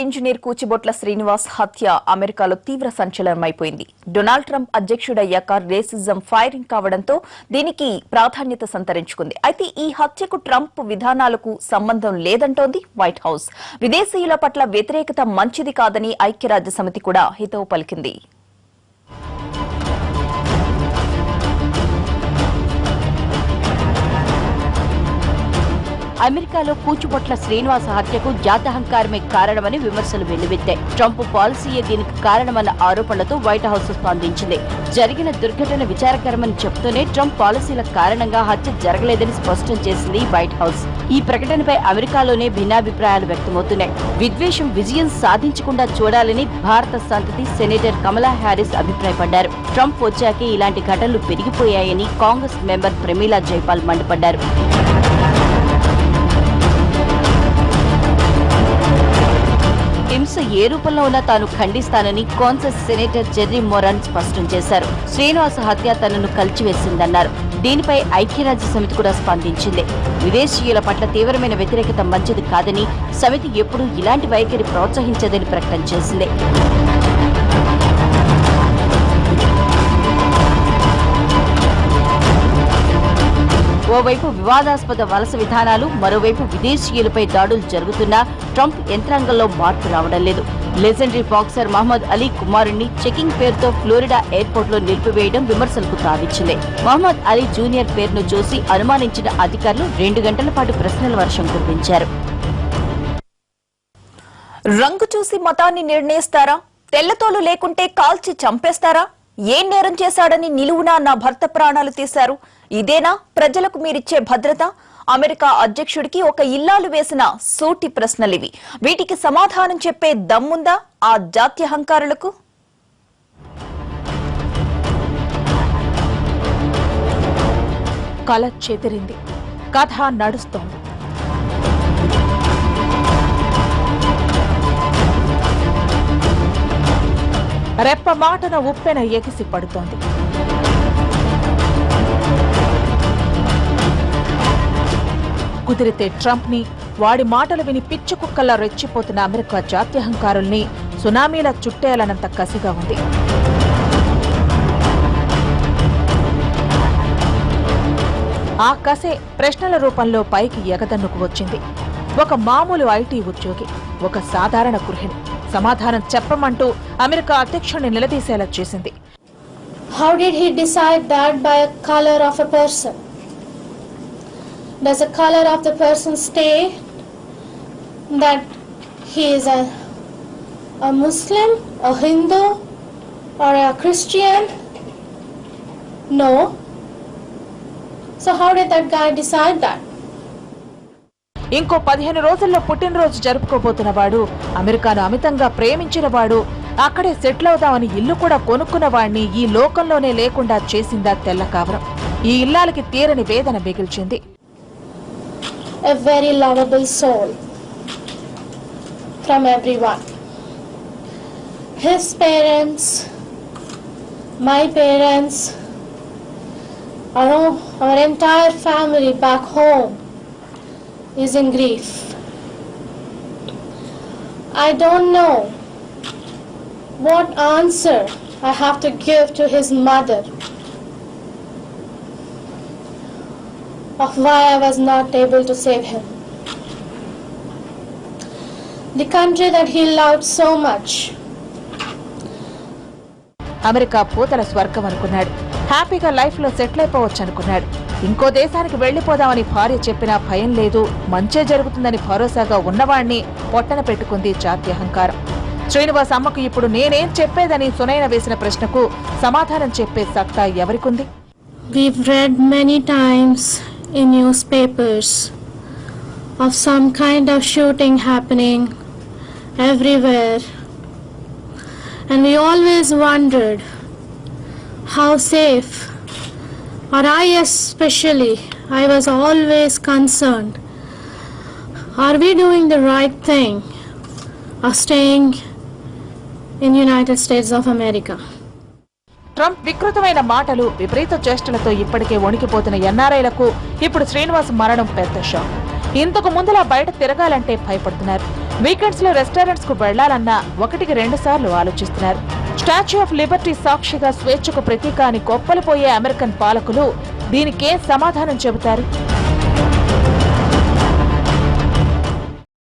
Engineer Kuchibotla Srinivas హత్య అమెరికాలో తీవ్ర సంచలనమైపోయింది. డొనాల్డ్ ట్రంప్ అధ్యక్షుడయ్యాక రేసిజం ఫైరింగ్ కావడంతో దీనికి ప్రాధాన్యత సంతరించుకుంది. అయితే ఈ హత్యకు ట్రంప్ విధానాలకు సంబంధం లేదంటోంది వైట్ హౌస్. విదేశీయుల పట్ల వ్యతిరేకత మంచిది కాదని ఐక్యరాజ్యసమితి కూడా హితవు పలికింది. అమెరికాలో కూచిబొట్ల శ్రీనివాస హత్యకు జాతహంకారమే కారణమని విమర్శలు వెల్లువెత్తాయి. ట్రంప్ పాలసీయే దీనికి కారణమన్న ఆరోపణలతో వైట్ హౌస్ స్పందించింది. జరిగిన దుర్ఘటన విచారకరమని చెబుతూనే ట్రంప్ పాలసీల కారణంగా హత్య జరగలేదని స్పష్టం చేసింది వైట్ హౌస్. ఈ ప్రకటనపై అమెరికాలోనే భిన్నాభిప్రాయాలు వ్యక్తమవుతున్నాయి. విద్వేషం విజయం సాధించకుండా చూడాలని భారత సంతతి సెనేటర్ కమలా హ్యారిస్ అభిప్రాయపడ్డారు. ట్రంప్ వచ్చాకే ఇలాంటి ఘటనలు పెరిగిపోయాయని కాంగ్రెస్ మెంబర్ ప్రమీలా జైపాల్ మండిపడ్డారు. హింస ఏ రూపంలో ఉన్నా తాను ఖండిస్తానని కాన్సెస్ సెనేటర్ జెర్రీ మోరన్ స్పష్టం చేశారు. శ్రీనివాస హత్య తనను కలిచివేసిందన్నారు. దీనిపై ఐక్యరాజ్యసమితి కూడా స్పందించింది. విదేశీయుల పట్ల తీవ్రమైన వ్యతిరేకత మంచిది కాదని, సమితి ఎప్పుడూ ఇలాంటి వైఖరి ప్రోత్సహించదని ప్రకటన చేసింది. ఓవైపు వివాదాస్పద వలస విధానాలు, మరోవైపు విదేశీయులపై దాడులు జరుగుతున్నా ట్రంప్ యంత్రాంగంలో మార్పు రావడం లేదు. లెజెండరీ బాక్సర్ మహమ్మద్ అలీ కుమారుణ్ణి చెకింగ్ పేరుతో ఫ్లోరిడా ఎయిర్పోర్ట్ లో నిలిపివేయడం విమర్శలకు తావిచ్చింది. మహమ్మద్ అలీ జూనియర్ పేరును చూసి అనుమానించిన అధికారులు 2 గంటల పాటు ప్రశ్నల వర్షం కురిపించారు. రంగు చూసి మతాన్ని నిర్ణయిస్తారా? తెల్లతోలు లేకుంటే కాల్చి చంపేస్తారా? ఏం నేరం చేశాడని నిలువునా నా భర్త ప్రాణాలు తీశారు. ఇదేనా ప్రజలకు మీరిచ్చే భద్రత? అమెరికా అధ్యక్షుడికి ఒక ఇల్లాలు వేసిన సూటి ప్రశ్నలివి. వీటికి సమాధానం చెప్పే దమ్ముందా ఆ జాత్యహంకారులకు? కల చెదిరింది, కథ నడుస్తోంది. రెప్ప మాటన ఉప్పెన ఎగిసి పడుతోంది. కుదిరితే ట్రంప్ ని, వాడి మాటలు విని పిచ్చి కుక్కల్లా రెచ్చిపోతున్న అమెరికా జాత్యహంకారుల్ని సునామీలా చుట్టేయాలన్నంత కసిగా ఉంది. ఆ కసే ప్రశ్నల రూపంలో పైకి ఎగదన్నుకు వచ్చింది. ఒక మామూలు ఐటీ ఉద్యోగి, ఒక సాధారణ గృహిణి సమాధానం చెప్పమంటూ అమెరికా అధ్యక్షుడిని నిలదీసేలా చేసింది. How did he decide that by a color of a person? Does the color of the person state that he is a Muslim, a Hindu, or a Christian? No. So how did that guy decide that? ఇంకో 15 రోజుల్లో పుట్టినరోజు జరుపుకోబోతున్న వాడు, అమెరికాను అమితంగా ప్రేమించిన వాడు, అక్కడే settle అవుదామని ఇల్లు కూడా కొనుక్కున్న వాడిని ఈ లోకంలోనే లేకుండా చేసిందా తెల్ల కావరం. ఈ ఇల్లాలకి తీరని వేదన మిగిల్చింది. A very lovable soul from everyone. His parents, my parents, our entire family back home is in grief. I don't know what answer I have to give to his mother of why I was not able to save him. The country that he loved so much. America పూతల స్వర్గం అనుకున్నాడు. హ్యాపీగా life లో settle అయిపోవచ్చు అనుకున్నాడు. ఇంకో దేశానికి వెళ్లిపోదామని భార్య చెప్పినా భయం లేదు, మంచే జరుగుతుందని భరోసాగా ఉన్నవాణ్ణి పొట్టన పెట్టుకుంది జాత్యహంకారం. శ్రీనివాస్ అమ్మకు ఇప్పుడు నేనేం చెప్పేదని సునైన వేసిన ప్రశ్నకు సమాధానం చెప్పే సత్తా ఎవరికుంది? We've read many times in newspapers of some kind of shooting happening everywhere, and we always wondered how safe, or I especially, I was always concerned, are we doing the right thing of staying in United States of America? Trump వికృతమైన మాటలు, విపరీత చేష్టలతో ఇప్పటికే వణికిపోతున్న ఎన్ఆర్ఐలకు ఇప్పుడు శ్రీనివాస్ మరణం పెద్ద shock. ఇంతకు ముందులా బయట తిరగాలంటే భయపడుతున్నారు. వీకెండ్స్ లో రెస్టారెంట్స్ కు వెళ్లాలన్నా 1-2 సార్లు ఆలోచిస్తున్నారు. స్టాచ్యూ ఆఫ్ లిబర్టీ సాక్షిగా స్వేచ్ఛకు ప్రతీక అని గొప్పలు పోయే అమెరికన్ పాలకులు దీనికే సమాధానం చెబుతారు?